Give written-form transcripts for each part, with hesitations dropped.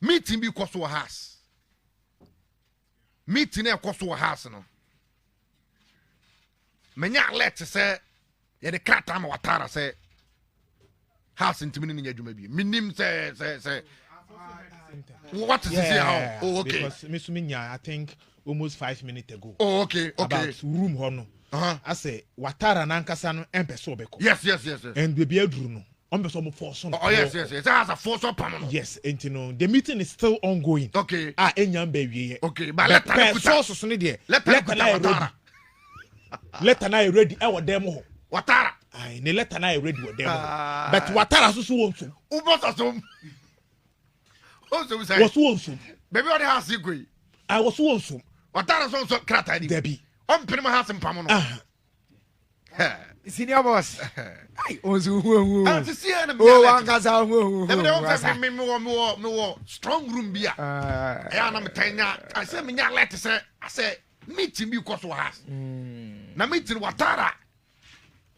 meeting be cost to a house. Meeting a cost to a house no. Menya let say ya the crack time Ouattara say house into me in your jume bi. Minim say what is this how? Oh okay. Because Miss Minya I think almost 5 minutes ago. Oh okay. About room hono. I say Ouattara nankasa no empeso beko. Yes. And we be adru no. Ombeso mo force on. Oh yes. It has a force up on. Yes, and you know the meeting is still ongoing. Okay. Enyam be okay, but let source so ne de. Let Ouattara. Letter na ready e wo dem ho. Ouattara. Ai ne letter na ready wo dem ho. But Ouattara so won so. Ubota so. Also say. Was won so. Baby what has you go? I was won so. Ouattara so krata ni. Debi. On pin my house mpam no. Senior boss. Ai ozu. Ah to see na me. Oh angaza hu. Me strong room bia. Ya na me tanya. I say me nya let say I say meeting bi koso house. Na meeting Ouattara.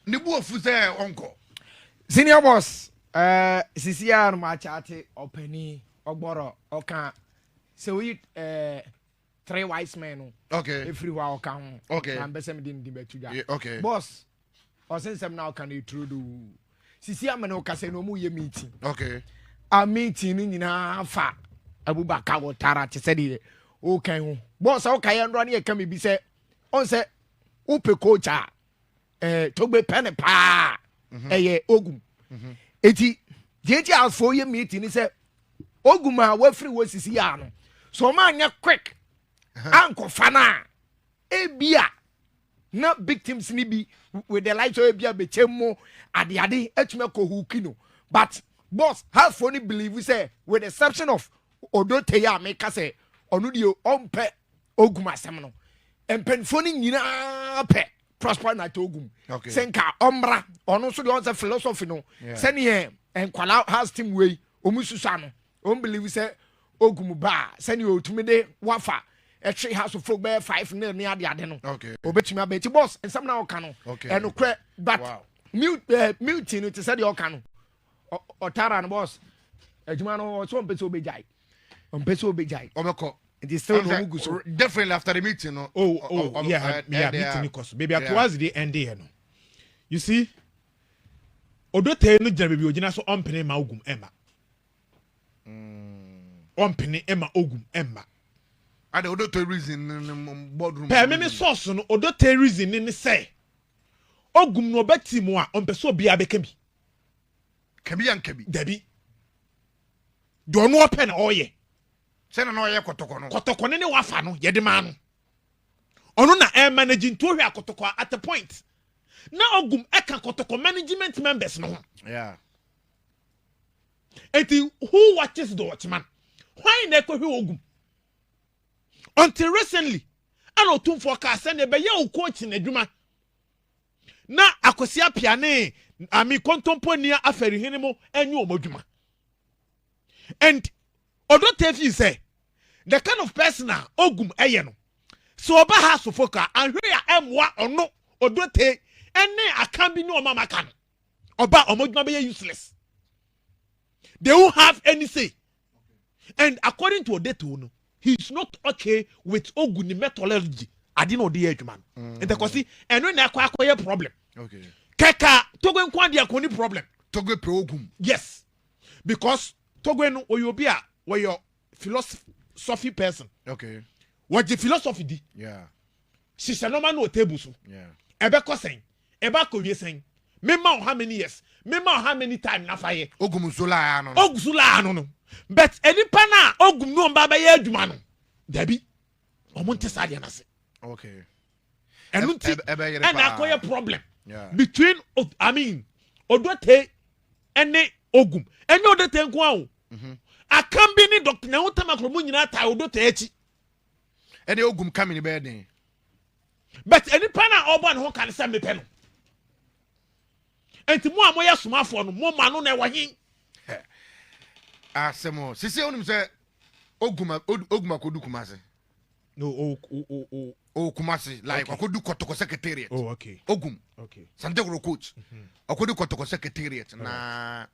Ne bu ofu say onko. Senior boss. Sisia no ma chate openi ogboro oka. So we 3 wise men. Okay. Everywhere oka ho. Okay. Na mbese me din betuja. Okay. Boss. Osensem now can you through do. Sisia me no ka say no mu ye meeting. Okay. A meeting ni nyina fa Abubakar Ouattara te say de o kan ho. Boss o kan ro na e ka me bi say on say upe coach togbe pen pa Ogum. Eti jeje as for ye meeting ni say Ogum a wa free wo sisi ya no. So ma anya quick. Anko fana ebia na victims ni bi with the light of ebia bechemo ade etume ko hukino. But boss half only believe we say with the exception of Odote ya make say onu di ompe Ogum asem no. Empenfoni nyina pe prosper na Ogum. Okay. Senka omra ono so the answer philosophy no. Send here and kwala has team way omususa no. Believe we say Ogum ba send you to me de wafa a tree house of folk bear 5 near the adeno. Okay. Obet me bet boss and some now cano. Okay. And no but wow. Muting to say your cano. Ouattara and boss. A Jumano so peso be jai. On peso be jai. Omeko. It is still no good. Definitely after the meeting. No? Meeting because baby towards the end there no. You see Odote no jana baby ojina so ompene ma Ogum emma. Ompene emma Ogum emma. And the Odote reason boardroom. Per me source no Odote reason ni say Ogum no beti mu a ompeso bia bekemi. Kebi. Debi. Do no open oye. Say na oye kotoko no. Kotoko ne wafa no ye de ma no. Ono na managing to hwe akotoko at the point. Na Ogum eka kotoko management members no. Yeah. Eti who watches the watchman? Why na ko hwe Ogum? Until recently, I know two forecast and be ya coach in adwuma. Na akosia piane ami kontomponia aferi hinimo enyu omodwuma. And Odote fi say the kind of person Ogum eye no. So oba ha so foka and hwe ya emwa ono Odote ene akambi ni omama kan. Oba omodwuma be useless. They won't have any say. And according to Odote no, he's not okay with Ogum methodology. I didn't know the age man. And the cause and when acquire problem. Okay. Keka Togo nkwandi akoni problem. Togo pe Ogum. Yes. Because Togo no oyobia were your philosophy person. Okay. What the philosophy di? Yeah. She's a normal no table so. Yeah. Ebe kosen. Eba kowie sen. Mema how many years? Mema how many time na faye? Ogum sula ano. Ogum sula ano no. But any pana Ogum no mba ye adwuma no. Dabi. Omonte sadia na se. Okay. And acquire problem. Yeah. Between Odote and Ogum. And Odote nko I can be ni doctor na utama kromo nyina ta Odote echi. And the Ogum come in bed. But any pana oban ho kan se mepe no. Enti mo amoya somafo no mo ma no na ewahin. Asemo. Sisi onim se Ogum akodu Kumasi. No, Kumasi, like akodu Kotoko secretariat. Oh, okay. Ogum. Okay. Santego coach. Akodu Kotoko secretariat. Na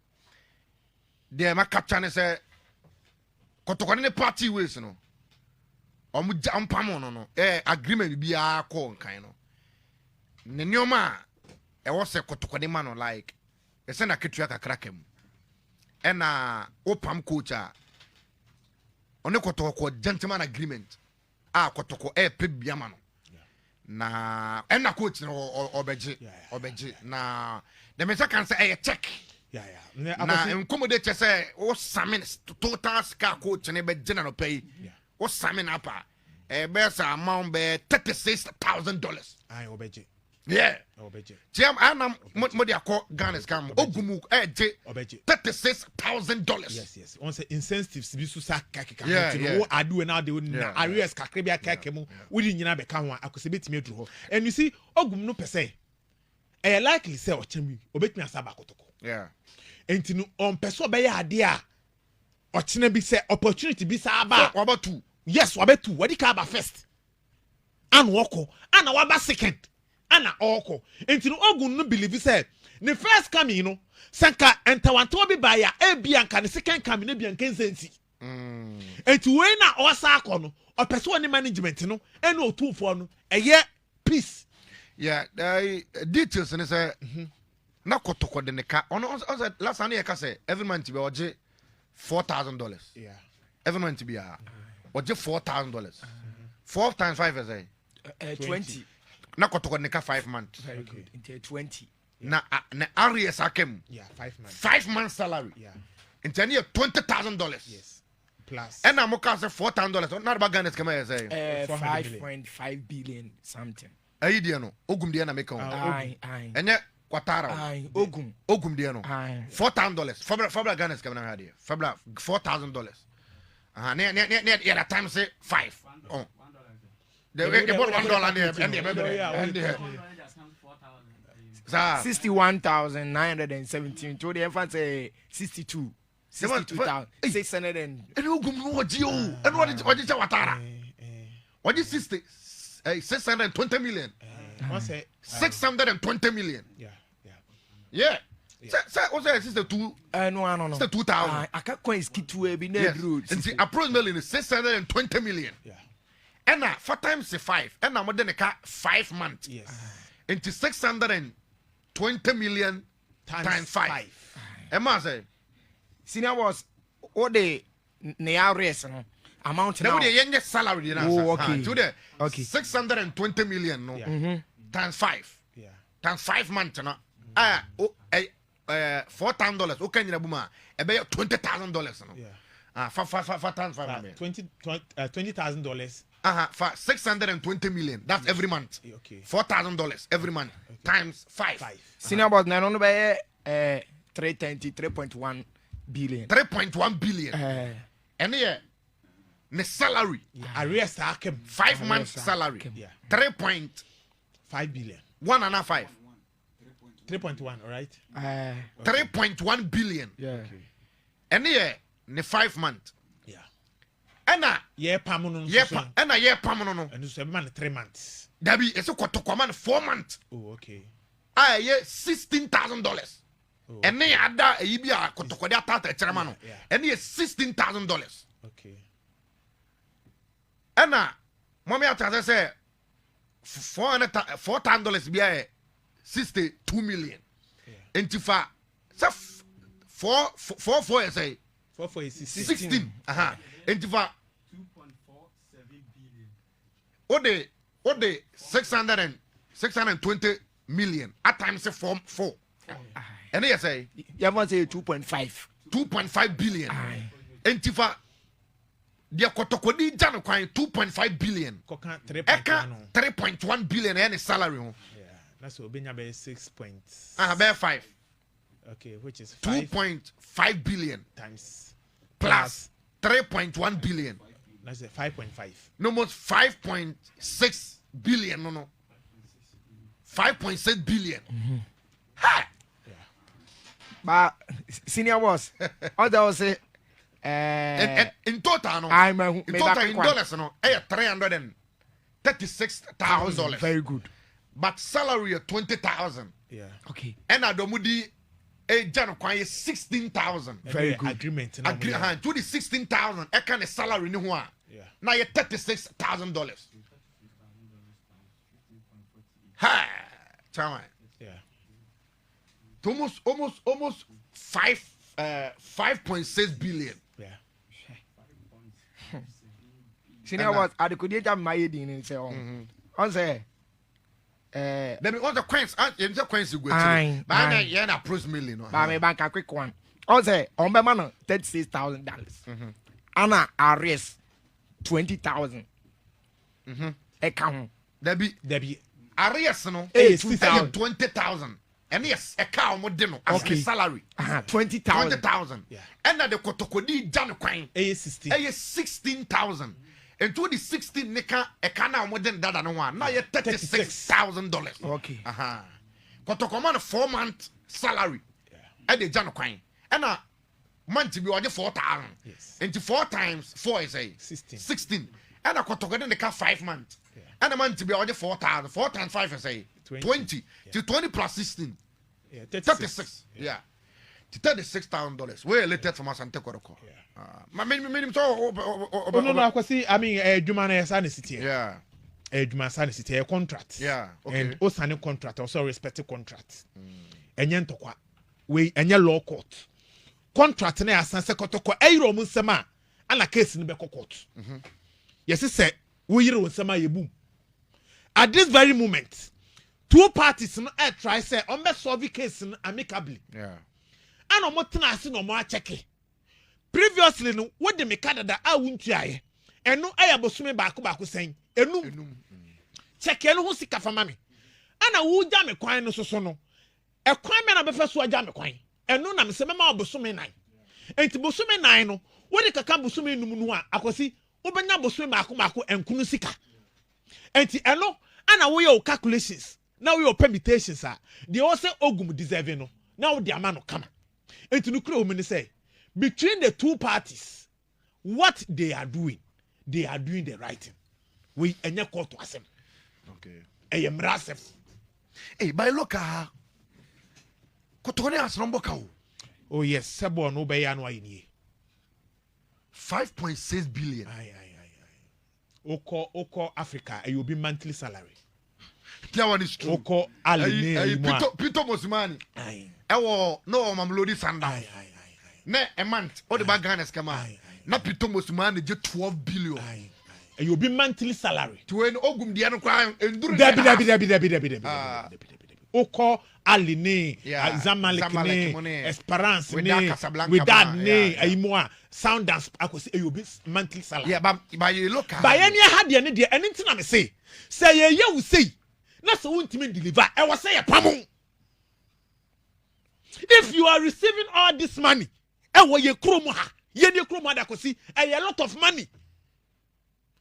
de ma captain say kotokwane ne party ways no omu jampamo no agreement bia call kan no ne nyoma e wo se kotokwane ma no like e se na ketua kakra kam e na opam coach a one kotoko gentleman agreement kotoko pe bia ma no na e na coach no obeje na the message can say check na incommodate say o summon total scar coach ne be general pay o summon up be sa amount be $36,000 obeje Tiam anam mo dia ko Ghana scam ogumu $36,000 yes on say incentives bi so sa kakeka wo adu na de na arrears kakra bi akake mu wodi nyina be ka ho akose betimi aduru ho and you see ogum no pese likely say o chemi obetimi asaba kotoko enti no on pese be ya ade a o chena bi say opportunity bi sa aba wabatu yes wabatu wadi ka aba first and woko and waba second ana oko enti no ogun no believe say the first coming no sanka entawanto bi ba ya ebia nka ne second coming na bia nka nsensi enti we na osa akọ no opese oni management no ena otufo no eye peace details ne say na kotoko de ne ka ono last time ka say every month be oje $4,000 every month be oje $4,000 4 times 5 is 20 na kotoko ne ka 5 months very good into 20 na arrears akem 5 months salary into near $20,000 yes plus and I'm say $4,000 not about Ghana come say 5.5 billion something idea no ogum dia na make on enye Ouattara ogum dia no $4,000 fabra Ghana come na dia fabra $4,000 ne at time say 5 they bought $1 there and 61,917 to the infant say 62,600 and ogum no gio and what is Ouattara what is 620 million 620 million Say what's that sister 2 no 2,000 I can't quite skip to be near road and see approximately 620 million and now 4 times 5 and now more than 5 months into 620 million times 5 Emma say senior was all the nearest amount now the young salary okay to the 620 million no times 5 times 5 months no $4,000 okay you buma about $20,000 no for times 5 $20,000 for 620 million that's every month $4,000 every month times 5 senior was now no by 3.1 billion 3.1 billion and yeah the salary arrears akem 5 months salary 3.5 billion 1.5 3.1 all right 3.1 billion and yeah the 5 months and pamuno and pamuno no and so man 3 months dabi eso kotokwaman 4 months okay $16,000 and they ada ibia kotokode atata cherema no and $16,000 okay and mommy atata say $4,000 bia 62 million into fa 4 say 4 is 16 into fa 2.47 billion what the 620 million at times say 4 and they say you want say 2.5 billion into fa dia kotokodi jano kwan 2.5 billion 3.1 billion any salary that's obenya be 6 points be 5 okay which is 2.5 billion times plus 3.1 billion that's 5.5 no more 5.6 billion no 5.6 billion ha but senior was all that was say in total no I'm in total in dollars no $336,000 very good but salary of $20,000 okay and adomudi a Jan Quay 16,000. Very good agreement. To the 16,000, I can a salary no one. Yeah. Now you're $36,000. Ha! Chama. Yeah. Almost 5.6 billion. Yeah. Senior was at the Kudia my eating and say on say then all the coins in the coins you go Aye, but aye. you're not approach million buy me bank a quick one. On say on my man $36,000. Anna arrest 20,000. Account. Debbie. Arias no Hey, 20,000 and yes a car mo dino as Okay. the salary 20,000. 20,000 Yeah. and that the kotokodi jan coin 16. 16,000 and to the 16 nika a kana mo den dada no one now you're $36,000. Okay. Kotokoma 4-month salary and the jan coin and a month to be order 4,000 Yes. into 4 times 4 is a 16 and a kotokodi nika 5 months and a month to be order 4,000 4 times 5 is a 20 to 20 plus 16 Yeah, 36 yeah to $36,000 we're elected from Asante Koroko my minimum so no akwasi I mean adwuma na yesa na city yeah adwuma sa na city contract yeah okay and osane contract also respect contract enye ntokwa we enye law court contract na yasan se kotoko eyiro mu nsema ana case ni be court yes say we yiro nsema yebum at this very moment 2 parties no try say on be solve case no amicably yeah and omo tena ase no mo acheke previously no wo de mekadada a wuntuaye eno aya bosome baako sen enum check eno ho sika fama me ana wo gya me kwan no soso no e kwan me na be fa so gya me kwan eno na me se mema bosome nan enti bosome nan no wo de kaka bosome num no a akosi wo benya bosome baako enkunu sika enti eno ana wo ye calculations now your permutations are they also ogum deserve no now the amano kama enti no kro me say between the 2 parties what they are doing the right thing we enye court asem okay mrasef by loka kotone asrombo ka oh yes sebo no be ya no ayini 5.6 billion oko Africa you be monthly salary that one is true oko aline Peter Mosimani ewo no mamlodi sanda na a month all the bag Ghana's come out na Peter Mosimani je 12 billion you be monthly salary to en ogum dia no kwa enduru Debi oko aline Zamalek ne Esperance ne with that ne ayimo sound dance akosi you be monthly salary yeah but you look by any had de ne de enti na me say ye wo say na so wontimi deliver e was say pamon if you are receiving all this money e wo ye krom ha ye ne krom da kosi a lot of money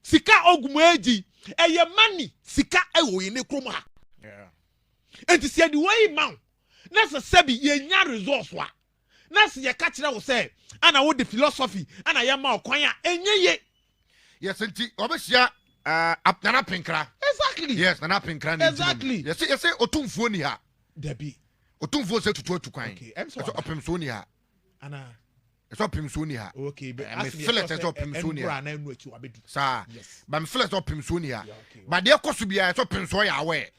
sika ogumu eji e ye money sika e wo ye ne krom ha yeah and to say the way man na so sabi ye nya resource wa na so ye ka kire wo say ana wo the philosophy ana ye ma okwan a enye ye yes enti obehia apana pinkra exactly yes na pinkra exactly yes say otumfuo ni ha debi otumfuo say tutu atukwan okay em so opemso ni ha ana so opemso ni ha okay but me feel it so opemso ni ha na enu achi wabedu sa yes but me feel it so opemso ni ha okay. but de koso bia so opemso ya we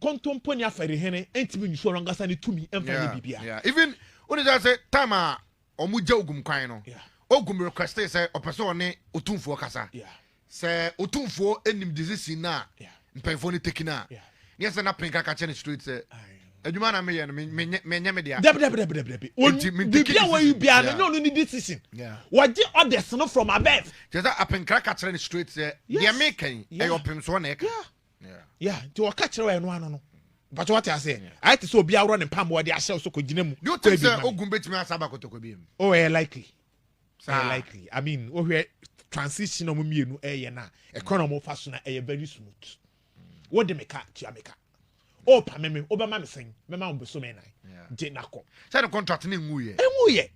kontomponia fere hene entimi nso rangasa ni tumi emfa ni bibia yeah even when they say time a omuja ogum kwan no ogum request say opeso ne otumfuo kasa yeah say otumfuo enim disease na mpemfo ni tekina yeah yes na pinka ka chene street say adwuma na me ye no me dia debi bibia wa you bia no no need decision waje orders no from above just a pinka ka chene street say dia me kan e opemso na e ka yeah to waka kire wa no ano no but what I say I to so obi awro ne pam wo de ahye so ko gina mu you think say ogum betimi asaba kotoko bi mu oh likely likely I mean oh we transition o mienu na economy fashion na very smooth what de meka tia meka o pa me obama me sen me ma mbeso me nan je nako say the contract ne nwu ye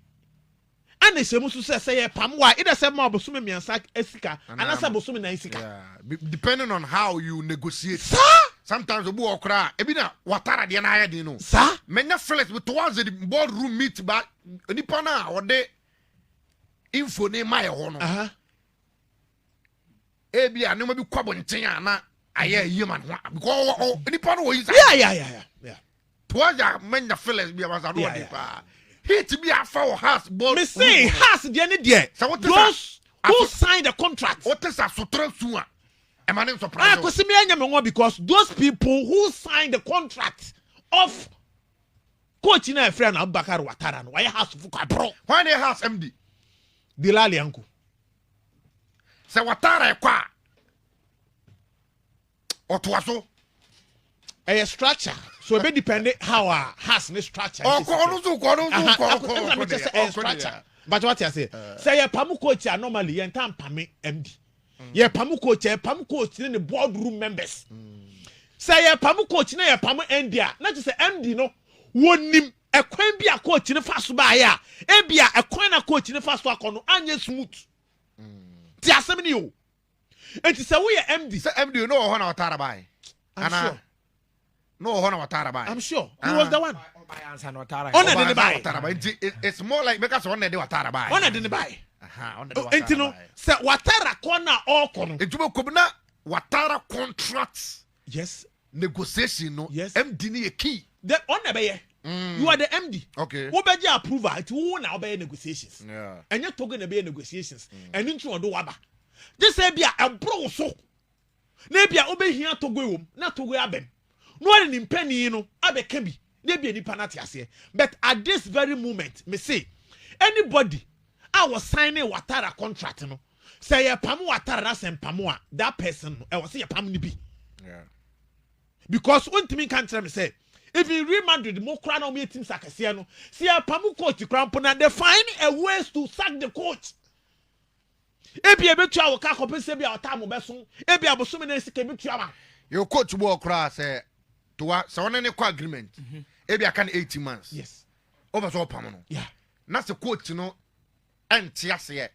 ana semu so say pam wa ida say ma oboso me miansa asika ana say oboso me nan asika depending on how you negotiate sometimes obu okra ebi na Ouattara de na ayɛ no Sir? menya feelings with towards the boardroom meet ba nipa na ode info ne ma yɛ ho no ebi a ne ma bi kwabo nten ana ayɛ yema no because nipa no wo yi Yeah. towards ya menya feelings bi abasa do nipa hit bi afa o house board Me say has the any there. Those who signed the contract. what is a sotra su a emane surprise Because those people who signed the contract of coach na friend Abubakar Ouattara no why has to bro. why they house MD Dilali uncle. say Ouattara kwa otoaso A structure. So it be depend how our house ne structure. Structure. But what I say, say a pamu coach are normally and time pame MD. Ye pamu coach in the boardroom members. Say a pamu coach na ye pamu India. Not just MD no. One nim a coin be a coach in the fast by ya. Ebia a coin a coach in the fast walk on anya smooth. Tia semini you. And it's a way MD. Say MD you know Ouattara by. I'm sure. No Ouattara by. I'm sure. He was the one. It's more like because one day Ouattara by. One didn't buy. Entino say Ouattara corner all corner. Ejumo kobna Ouattara contracts. Yes. Negotiation no. Yes. MD ni a key. The on the you are the MD. Okay. Who be approval? It won't now be negotiations. Yeah. And you're talking about negotiations. And into do waba. Just say be a bro so. Maybe I obey here to go home, not to go abem. No one in penny, you know, abe can be. Maybe any panatias. But at this very moment, me say, anybody I was signing Ouattara contract, you know, say a pamu Ouattara and pamua, that person, I was say a pamu be. Yeah. Because one to me can't tell me say, if you Real Madrid, more crown on me team Sakasiano, see a pamu coach crampon, they find a ways to sack the coach. Ebi ebetu a woka kopese bi a otamu beso ebi abosume na sika ebetu ama your coach wo kra say to so one ne kwa agreement ebi aka 18 months yes over so pam no yeah na se coach no enti ase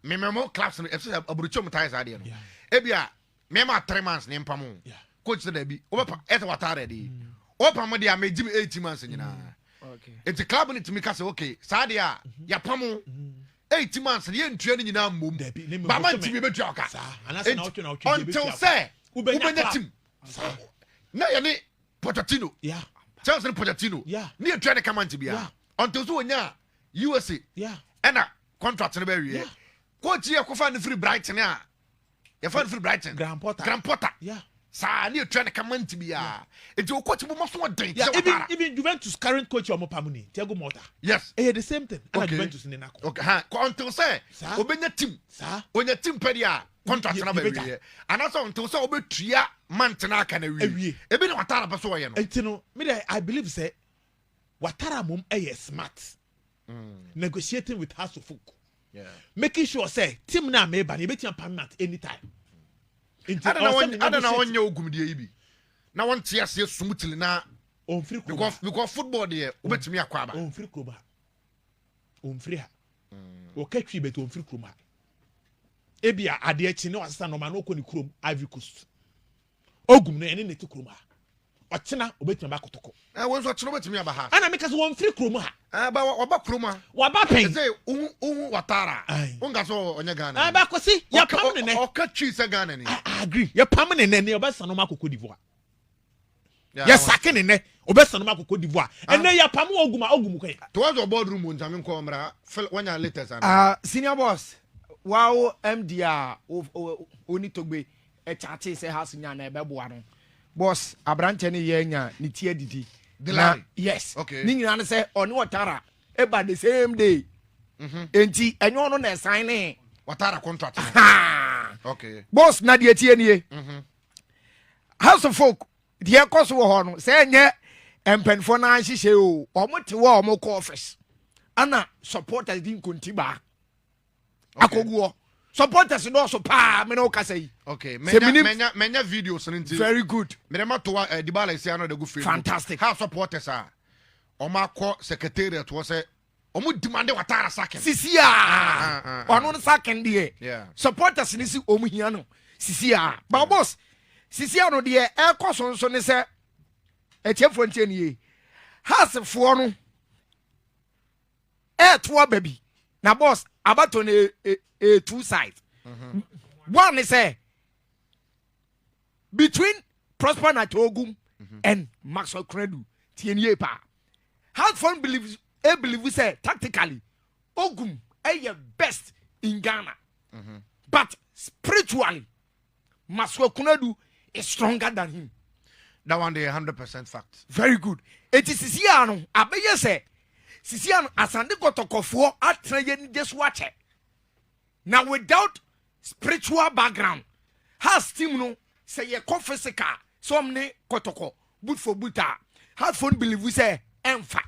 me memo class no efse aburucho mutai ade no ebi a me ma 3 months ne pam coach da bi obepa ete Ouattara de opam de a me jim 18 months nyina okay eti club ni timi ka say okay sa de a ya pam 8 months ye ntua ni nyina mom ba man timi betu aka until say ubenya team na ye ni Pochettino yeah Chelsea Pochettino yeah ni etua de command bia until so onya USA yeah ena contract no be wie coach ye ko fa ni free Brighton a ye fa ni free Brighton Grand Potter yeah sa ni etua de command bia enti o coach bo mo so den even Juventus current coach o mo pamuni Thiago Motta yes the same thing and Juventus ni nako okay until say obenya team onya team pedia contract na be wie anaso until say obetua month na aka na wie ebi na Ouattara be so wo ye no enti no me I believe say Ouattara mom smart negotiating with House of Folk making sure say team na me ba na betia permanent anytime I don't know when you Ogum de ibi na won tia se smoothly na on free because football there obetumi akwa ba on free kroba on free ha o katwi bet on free kroma ebia ade achi ne wasesa no ma no ko ni krom Ivory Coast Ogum no ene neti kroma ochina obetumi ba kotoko won so ochina obetumi aba ha ana make us on free kroma ha ba oba kroma waba pen say Ouattara unga so onye Ghana ba kosi ya pam ne ne o katwi se Ghana ni I agree ya pam ne ne obesa no ma Cote d'Ivoire yes sakene ne obesa no ma Cote d'Ivoire ene ya pam Ogum kai towards your boardroom ntame nko mra when your latest and senior boss wow MD oni togbe e chate say house nya na ebeboa no boss abrante ne ye nya ni tie didi yes okay ni nyina ne say oni Ouattara eba the same day enti enyo no na sign ne Ouattara contract okay boss na de tie nie House of Folk de ekoso wo ho no say nye empenfo na hihye o omote wo omoko office ana supporters din kontiba akoguo supporters no so pa me no kasa yi okay menya videos nti very good me ma to Dybala isi ano de go free fantastic how supporters are omako secretariat wo say omo demand Ouattara sacken sisia ono no sacken de yeah supporters ni si omo hia no sisia ba boss sisi ano de ekɔ so ne sɛ etiefo ntie nie hasefo no to baby na boss abato ne two sides one is between Prosper Nartey Ogum and Maxwell Credu tienie pa how fun believe say tactically Ogum is best in Ghana but spiritually Maxwell Credu is stronger than him. That one day 100% fact. Very good. It is Sisiano. Abeye say Sisiano asande kotokofo atreye just watch it. Now without spiritual background, has team no say ye confessika somne kotoko boot for buta. Has fun believe we say emfa.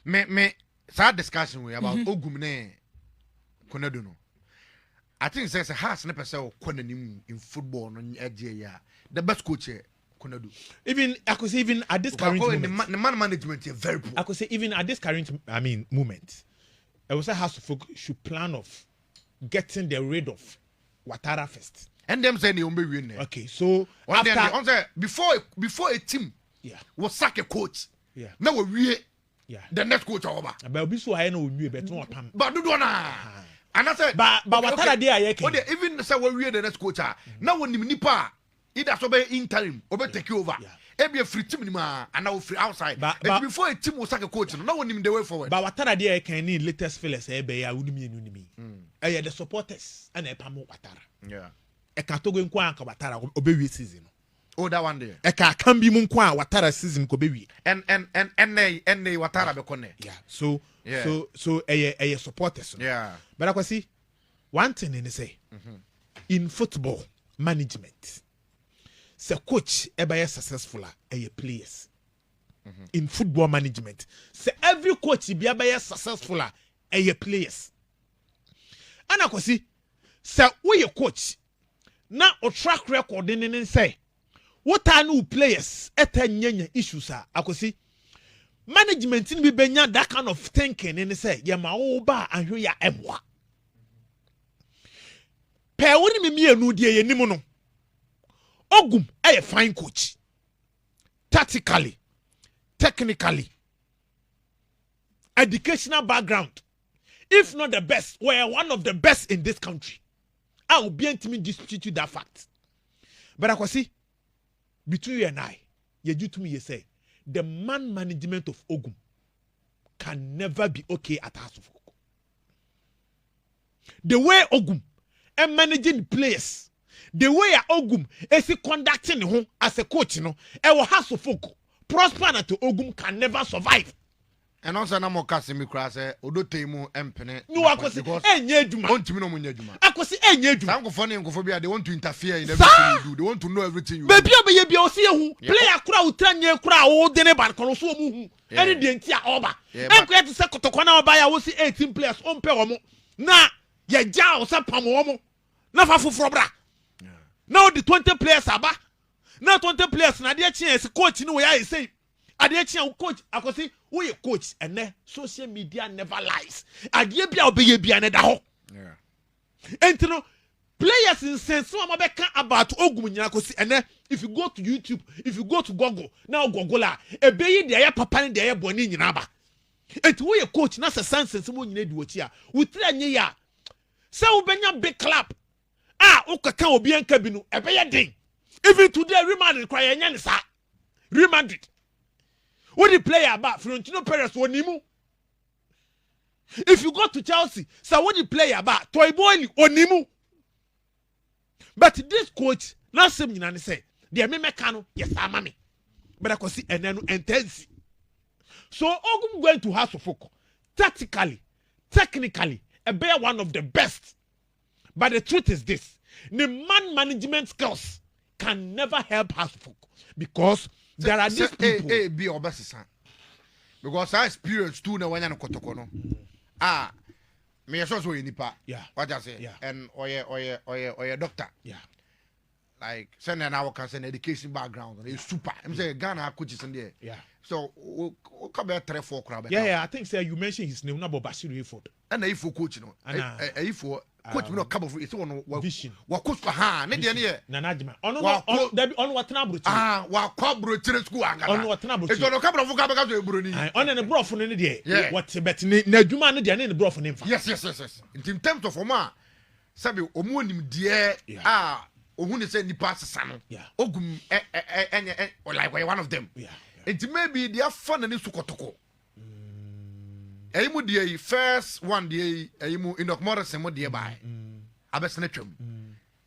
Me sad discussion we about Ogum ne Konedu no. I think says a has never say Konenim in football no ya. The best coach here. Even I could say even at this current moment, the man management is very poor. I could say even at this current moment, I would say House of Folk should plan of getting the rid of Ouattara first. And them say they will be winning. Okay, so after before a team was sack a coach. Yeah. Now we the next coach over. But be so I know we better not come. But do na. And I said but Ouattara there even say we the next coach. Now when nipa either so be interim or be take over. Ebi a free team anymore and now free outside. But before a team was like a coach, no one in the way forward. But Ouattara there can need latest fellas be ya unimi. The supporters and a pamo Ouattara. Yeah. E ka to go nkwa ka Ouattara obewie season. Oh that one there. E ka kan bi mu nkwa Ouattara season ko bewie. And Ouattara be konne. Yeah. So a supporters. Yeah. But I see one thing in say in football management. Se coach ebe successful players in football management. Se every coach be successful players. And I see se we coach na o track record in say what are new players nyanya issues I see management in be benya that kind of thinking and say ya ma wo ba ahwe ya emwa. Pe woni me mienu die ye nimu no. Ogum a fine coach. Tactically, technically, educational background. If not the best, we're one of the best in this country. I will be able to dispute that fact. But I can see, between you and I, you do to me, you say, the man management of Ogum can never be okay at House of Folk. The way Ogum is managing players, the way Ogum is conducting him as a coach, you know, our House of Folk, Prosper Nartey Ogum can never survive. And also, no more Casimir Crass, Odo Temu, Empene. No, I could say, I could say, I'm funny and Gophobia, they want to interfere in everything you do. They want to know everything you do. Baby, you see who play a crowd, 10 year crowd, old Deneban, Colosso, any Dentia Oba. I'm glad to say, Kotokona by I will see 18 players on Peromo. Na, ya jaw, Sapamomo, Nafa Frobra. Now the 20 players are back. Now 20 players, na dear chance coach, you know where I say. Adeɛ chia coach akosi wo ye coach and then social media never lies. Adeɛ bia obeye bia ne da ho. Yeah. And you know players in sense so amabeka about Ogum nyina akosi and then if you go to YouTube, if you go to Google, now Google la ebeyi de ya papa ne de ya boni nyina ba. And wo ye coach na se sense mo nyina di wochi a. Wo tira nye ya. Se wo benya big club. O kaka obi anka bi no ebeye den. Even today Real Madrid kwa yenya ne sa. Real Madrid. What the player about Florentino Perez onimu? If you go to Chelsea, so what the player about Toy Boy onimu? But this coach, not same you say, they me mekano, yes, I'm mommy. But I can see and then intense. So Ogum going to House of Folk, tactically, technically, a bear one of the best. But the truth is this: the man management skills can never help House of Folk because there are these people. Be obese because I experience too na wanya no kotoko no. Me so so nipa. Yeah. What I say? Yeah. And oye doctor. Yeah. Like send an our can education background. It's super. I'm say Ghana coaches in there. Yeah. So we come here 3-4 crowd. Yeah, I think sir you mentioned his name, not Bashiru Iford. And Ifo coach no. Ifo coach me no come of it's one vision wa coach ha ne de ne na najima ono dabi ono watena abrochi wa kwa abrochi school anga ono watena abrochi it's ono kabro fuka beka so eburo ni ono ne brofo no ne de what bet na adwuma no de ne brofo ne mfa yes in terms of oma sabi omo nim de ohun say nipa sesa no ogum enye like one of them it maybe they are fun and sukotoko eyimu de first one de eyimu Enoch Morrison mo de bai abesene twam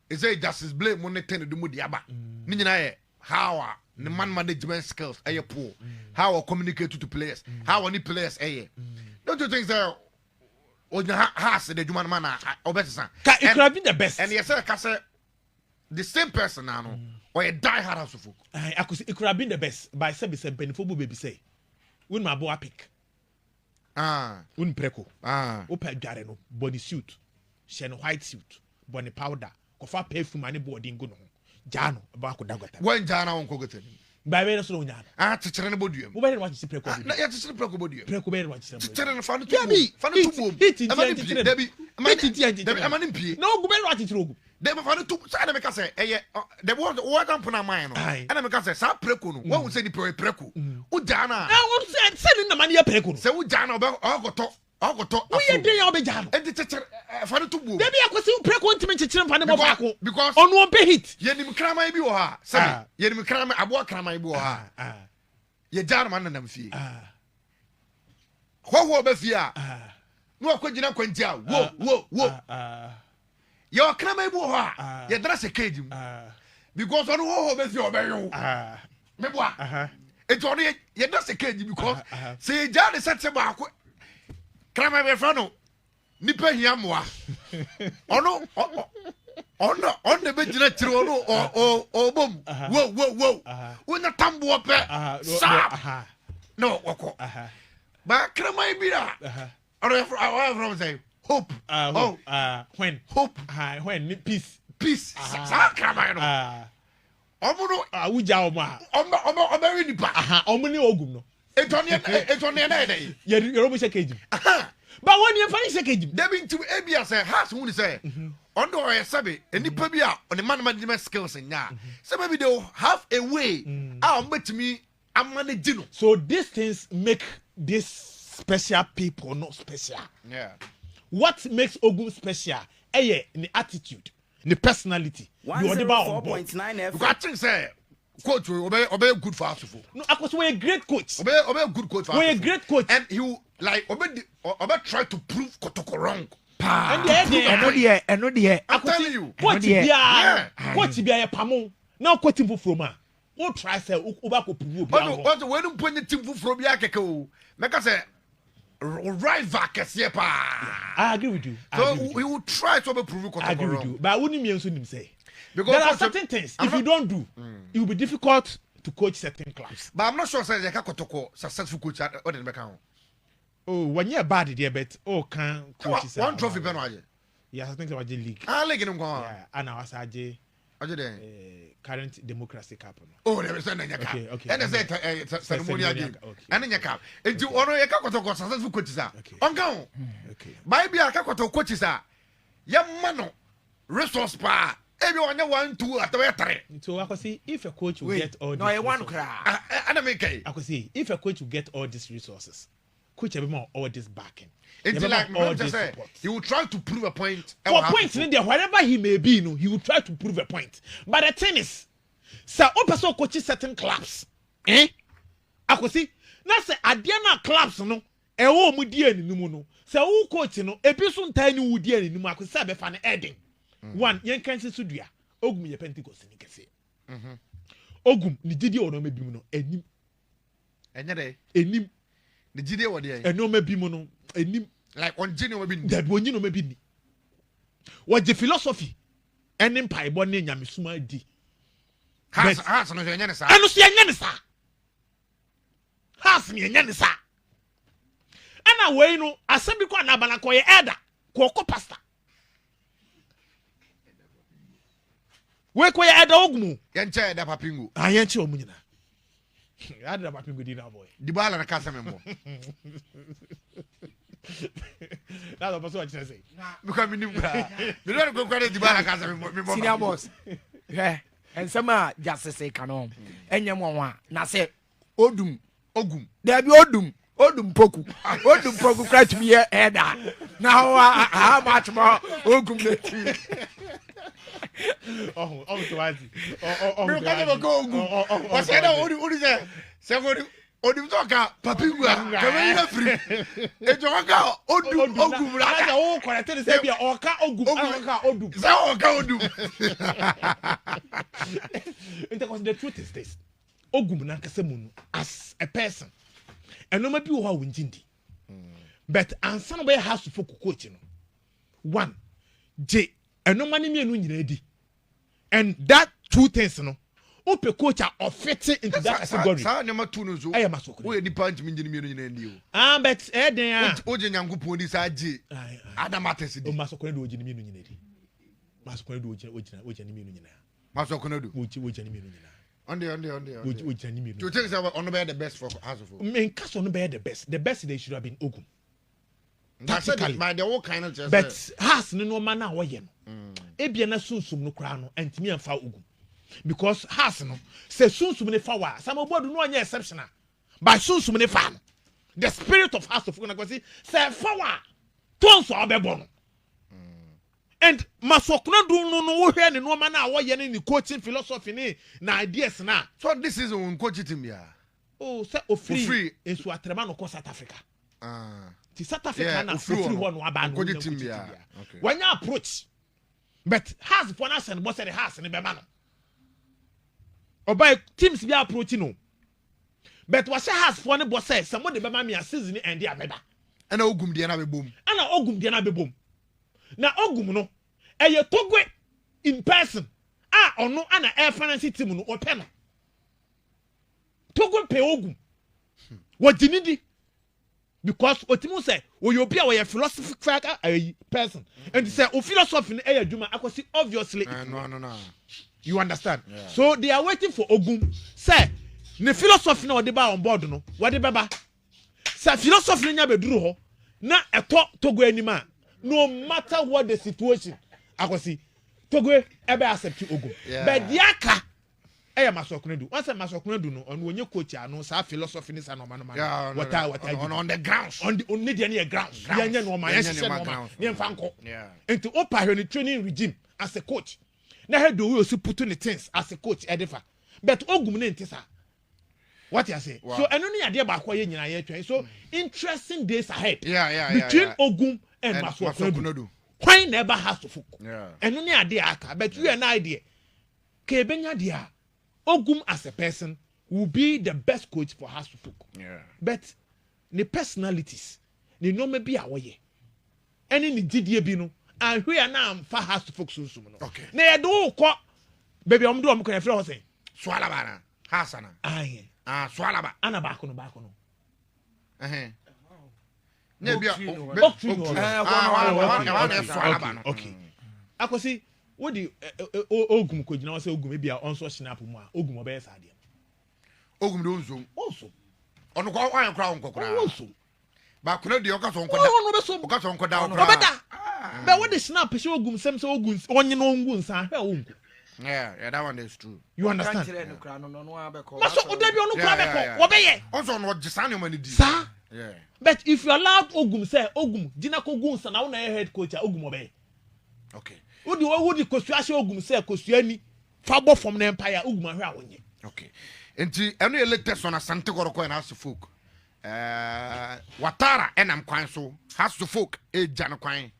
is a justice blame mo ne ten de mo de aba ni nyina ye how the man management skills aye poor how communicate to players how any players aye don't you think that onya has the human man obesesa it could be the best and yes ka say the same person now no or a die hard house of I could say it could have been the best by sebi penifo baby say when my boy pick un preko opa dware no body suit she no white suit body powder kofa perfume ani body ngo no jano ba ko dagota when jana won ko gote ba be so nya tetere ne boduam wo be watch preko na ya tetere preko boduam preko be watch tetere ne fa no to bom debi amani pie no go be watch tetere ogu dem fa no to sa na me ka say eye the what can put na mind no and me ka say sa preko no wo say ni preko u jana wo say na mani ya preko no say u jana ogoto wo ye den ya obe jana e de tetere fa no to bom debi akwese preko ntime chechire mfa ne bo baako because onu on pay hit ye nim krama bi wo ha say ye nim krama abo krama bi wo ha ye jana man na mfie ho ba fie no akogina kwanti a wo yo krama ibu ho a ye dra se cage mu because onu ho be fi obeyo me boa eto onu ye dra se cage because say ja de set ba ko krama be fa no nipa hia moa onu on be gina tiri onu o bom wo wona tambo pe sa no wako ba krama ibira or from say hope when hope when peace sa krama no omuno awuja omo we nipa omo ni ogum no etone na dey ye robo shekejim ba woni e fani shekejim debi ntu ebia say has who say ondo o yesabe enipa bi a on the management skills nya say maybe they have a way how betimi manage no so these things make this special people not special. What makes Ogum special? The attitude, the personality. You are the bar 4.9 F. You think say coach obey good for us. No, of course we're a great coach. Obey good coach for us. We're a great coach. And you like obey try to prove Kotoko wrong. And I know the I'm telling you. Coach Bia Pamo. Now coach him from ma. Won't try say Ubako prove. But when put the team from Biakeko, make us say rival kese pa. I agree with you. So we will try to prove Kotoko wrong. I agree with you. But I wouldn't mean to say. Because there are certain things if you don't do, it will be difficult to coach certain clubs. But I'm not sure say Kotoko successful coach at the Beckham. Oh, when you're bad there, but can coach one trophy Benoit. Yes, I think it was the league. League in go. Yeah, and I was current democracy cup. Oh, there is another cup. Okay. And there's a ceremonial game. And in your cup. And you honor your Kotoko successful coaches are. On go. Okay. Maybe a Kotoko coaches are. Young mano resource pa. Everyone want to at the three. So I could see if a coach will get all. No, I want to cry. I could see if a coach will get all these resources. Coach have more all this backing. It's like all this he will try to prove a point. For points in there, wherever he may be, he will try to prove a point. But the thing is, sir, person coaches certain clubs. I could see. Now say Adiana clubs no. Ewo mu die ni mu no. Say who coach no, ebiso ntai ni wo die ni mu akosi abe fa na heading. One, yen kan se sudua. Ogum ye Pentecost ni kese. Ogum ni didi ono mebi mu no enim. Enya dey. Enim. The GD what there? And no maybe mono, and like on genuine maybe that when you know maybe what the philosophy and empire born in Yamisuma D. Has no Yanisa. I don't see a Yanisa. Has me a Yanisa. And away no, assembly kwa nabana kwa ye Eda, kwa pasta. Where kwa ye Eda Ogmu? Yancha da papingu. Ayanchi omunina. I had a papingu dinner boy. The ball and a casa member. That's what I say. Because me don't go credit the bar casa me senior boss and some just say canon and yamwa na say Ogum there be Ogum poku cry to me head now how much more Ogum what's that what is that say Odim toka papigua kemenya free ejoka Ogum la aja o correct say bia oka Ogum oka Odum say oka Odum because the truth is this Ogum na kase mu as a person and no ma bi wo ha wonjindi but ansa no be house for coach no one j and no mani mienu nyina di and that two things no ope coach are fitting into that category. Sa nyama tu no so. Aya masoko. We di punch mi nyini mienu nyina ndi o. But den a. Oje nyankopon di sa je. Adam atesi di. O masoko na do oje ni mienu nyina di. Masoko na do oje ni mienu nyina. Masoko na do. Oje ni mienu nyina. Onde. Oje ni mienu. To think say ono be the best for House of Folk. Men case ono be the best. The best they should have been Ogum. Tactically. My the whole kind of just. But has no man na wo ye no. Ebia na sunsum no kra no antimi amfa Ogum. Because has no say sunsum ne fa wa some obodu no anya exceptional by sunsum ne fa no the spirit of House of Folk na go say fa wa tonso obebo no and masokuna do no wo hwe ne no ma na wo ye ne coaching philosophy ne na ideas na so this is on coaching team ya oh say free enso atrema no ko South Africa ti South Africa na free one no aba no coaching team ya okay when you approach but has for na send boss the has ne be ma no oba teams be approaching no but what has for ne boss say somebody be ma me a season end dia beba ana Ogum dia na be bom na Ogum no eye togwe in person ono ana air finance team no ope no togwe pe Ogum wajinidi because otimu say oyobi a we philosophical person and say o philosophy no eye adwuma akosi obviously no you understand yeah. So they are waiting for Ogum say ne philosophy no de ba on board no what de beba say philosophy no nya beduru ho na eto Togo anima no matter what the situation akosi Togo ebe accept Ogum but diaka masokuna do once masokuna do no on wonye coach ano sa philosophy ni sa no man what on the grounds on the only the grounds nya no man nya no man nya fanko into opa he training regime as a coach na head do we put in the things as a coach edifa but Ogum na ntisa what you say so eno ni ade ba kwa ye nyina ye twen so interesting days ahead between Ogum and masokuna do why never has to folk eno ni ade aka but you an idea ke benya dia Ogum as a person will be the best coach for House of Folk. But the personalities, the normal be our way. Any ni didie bi no, and we are now for House of Folk so no. Okay. Na do ko baby am do am ko efre ho say. Swalaba na. Hasana. Swalaba. Ana ba ko no. Ne bia swalaba. Okay. Akosi what the Ogum ko gina say Ogum bia onso snap mu a Ogum obey sade Ogum do nso ono kwa wan kra onkokra onso ba kono de okaso onkoda okaso onkoda okra obeda but what the snap say Ogum sem say Ogum onye no ongu nsa hwe onku yeah that one is true you understand maso odabi onu kra beko obeye onso no gisane mani di sa but if you allowed Ogum say Ogum gina ko gu nsa na wo na head coach Ogum obeye okay Wodi kosuase Ogum say kosuani fa bo from the empire Ogum ahwe awonye okay enti eno ye latest on Asante Koroko and House of Folk Ouattara enam kwan so House of Folk jan kwan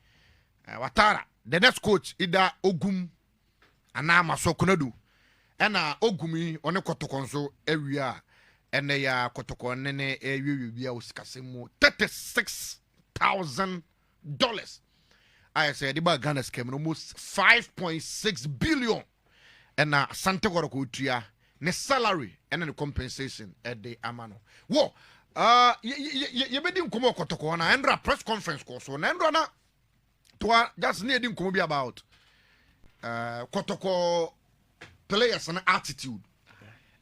Ouattara the next coach ida Ogum ana masokunadu ena Ogum yi one kotokon so awia ene ya kotokon ne ewiwi bia osikasemu $36,000 I said the Ghana's came almost 5.6 billion and Asante Koroko tuya ne salary and the compensation at the amano. Wo you be din komo kotoko na endra press conference ko so na endra na to just need din komo be about kotoko players and attitude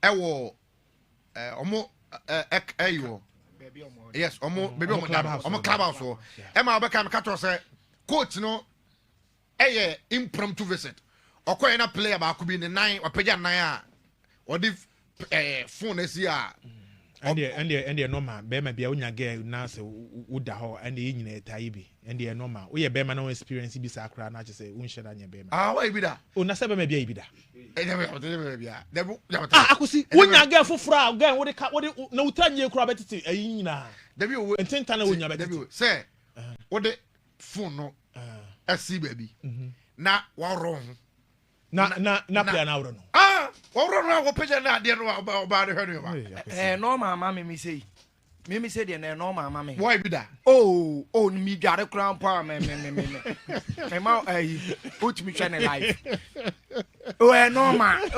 ewo omo eyo yes baby omo clubhouse so e ma obeka me kato say coach no impromptu visit okoye na player ba ko bi ne nine opagya nine a odi phone esi a and normal bema bia unya girl na se uda ho and e nyina etai bi and normal we bema no experience bi sakra na che unhye da nya bema why bi da o na se bema bia bi da akosi unya girl foforo girl wo de na utanye kura betete ayi nyina debi o ententa na unya betete say wo de phone no asi baby na wa ro na play na woro no wọ́n rọ̀ wọ́n pẹ̀jẹ̀ náà adìẹ náà ọba adìẹ hẹ́rẹ́ yẹn. Normal mama mi say de na normal mama. Why be that? Oh mi gare crown power me. Ma put me channel live. Normal.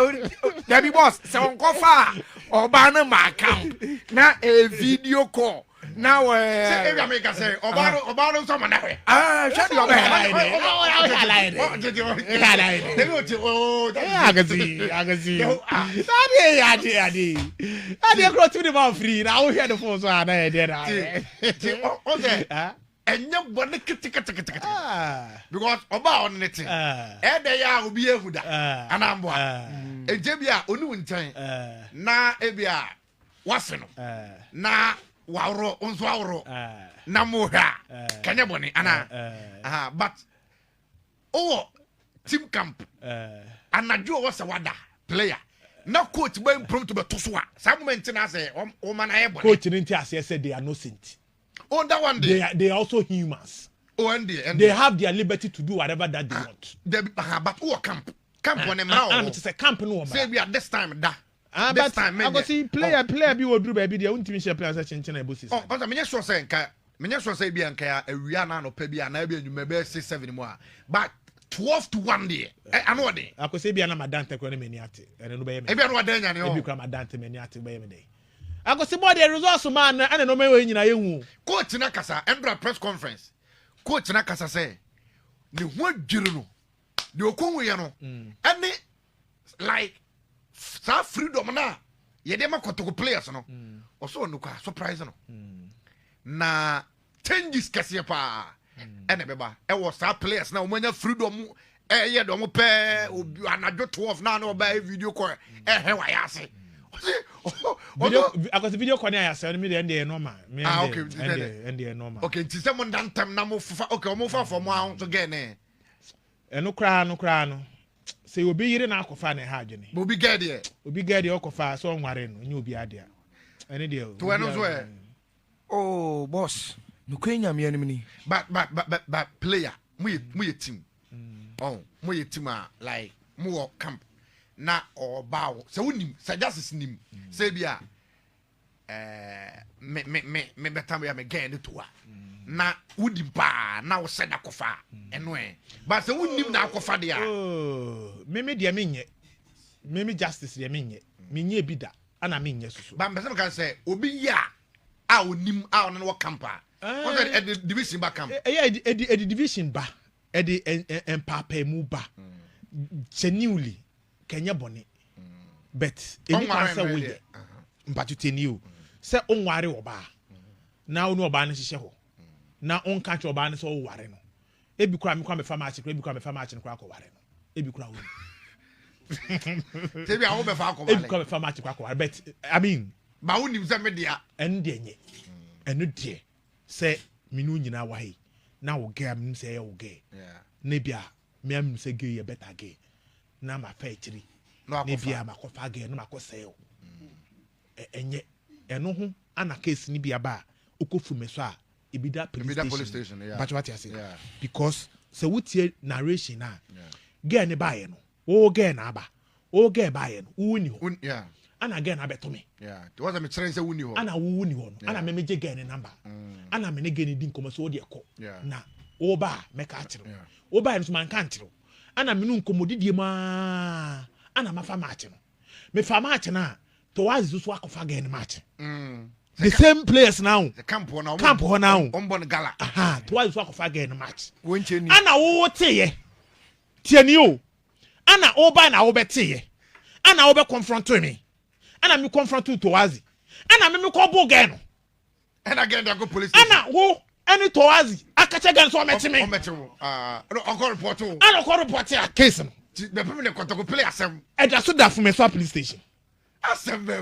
Debbie boss, se on ko fa oba na ma account na a video call. Now say every America say oba no so na we. Shut your mouth. Agasi. Adi grow to the man free. Now we hear the phone so na there na. Okay. Enye bone kitikiti. Because oba on net. Dey ya obi ehuda. Anambo. Eje bia onu ntan. Na ebia wase no. Na wawro onzo awro na moha kanya boni ana but team camp anajo was a wada player na coach boy impromptu be toso a some moment na say o man aye boni coach didn't say they are innocent. That one day they are also humans. And they have their liberty to do whatever that they want. But camp on them now it's a camp no say we at this time da but I go see player bi wo duru baby dey untimi share player say chenchen na bosis. But me sure say nka me sure say bia nka ya awia na no pa bia na bia nyuma be 6-7 mu a but 12 to 1 day I know dey I go say bia na madante ko na mani ate ene no be me e bia no wadan nya ne o e bi kwa madante mani ate be me dey I go say boy the resource man na no me we nyina ye hu coach na kasa Endra press conference coach na kasa say ne ho adwiri no de okonwe ye no ene like sa freedom na ye dem akotoko players no oso no kwa surprise no na changes kase pa ene beba e wo sa players na omanya freedom ye do mo pe obi anajo 12 na oba video call he wa ya ase video akose video call na ya ase me dey normal me okay normal okay nti se mo dantem na mo fa okay mo fa for mo ahun to get ne eno kra no say obi yire na akofa na ha adwene obi get there okofa so nware no nyi obi ade a ene de to eno so oh boss no kwenya me anim ni but player mu ye team mu ye team a like mu camp na obawo say unim say justice nim say bia me betam ya me get it to na wudi ba na wo se da kofa eno but se wunnim na akofa de a meme de meme justice de menye bi da ana menye susu ba mbese kan say obi ya a onim a ono no campa what the division ba camp edi division ba edi empapa mu ba genuinely kenya bone but eni kan say we mpatuteni o say onware oba na onu oba ne hihye ho na on catch oba ne so ware no ebi kura me kwa me fa match no kura ko ware no ebi kura wo tebi a wo be fa ko ware ebi kura me fa match ko ware but I mean ba wo nim se me dia en de nye eno de se minu nyina wa he na wo ge am se ye wo ge na bia me am se ge ye better ge na ma fa ekiri na bia ma ko fa ge na ma ko se yo enye eno ho ana case ni bia ba okofu me so a Ibida police station yeah. But what you say? Yeah. Because so what your narration na get ne buy no. O get na aba. O get buy no. Uni ho. Yeah. Ana get na beto me. Yeah. It was a me say uni ho. Ana uni ho no. Ana me je get ne number. Ana me ne get ne din komo so de ko. Na o ba me ka kire. O ba no man kan kire. Ana me no nkomodidie ma. Ana mafa match no. Me fa match na to wazi so akofa get ne match. The same players now. The camp now. On gala. Twice walk of again match. Wencheni. Ana wo teye. Tieni o. Ana oba na wo beteye. Ana wo be confront me. Ana me confront to Wazi. Ana me ko bo again. And again, they go police station. Anna, who? Any Toazi, Akacha Gan so much me. I'll report to. I don't report a case. The people they to play asem. And that's what that from a police station. Asem be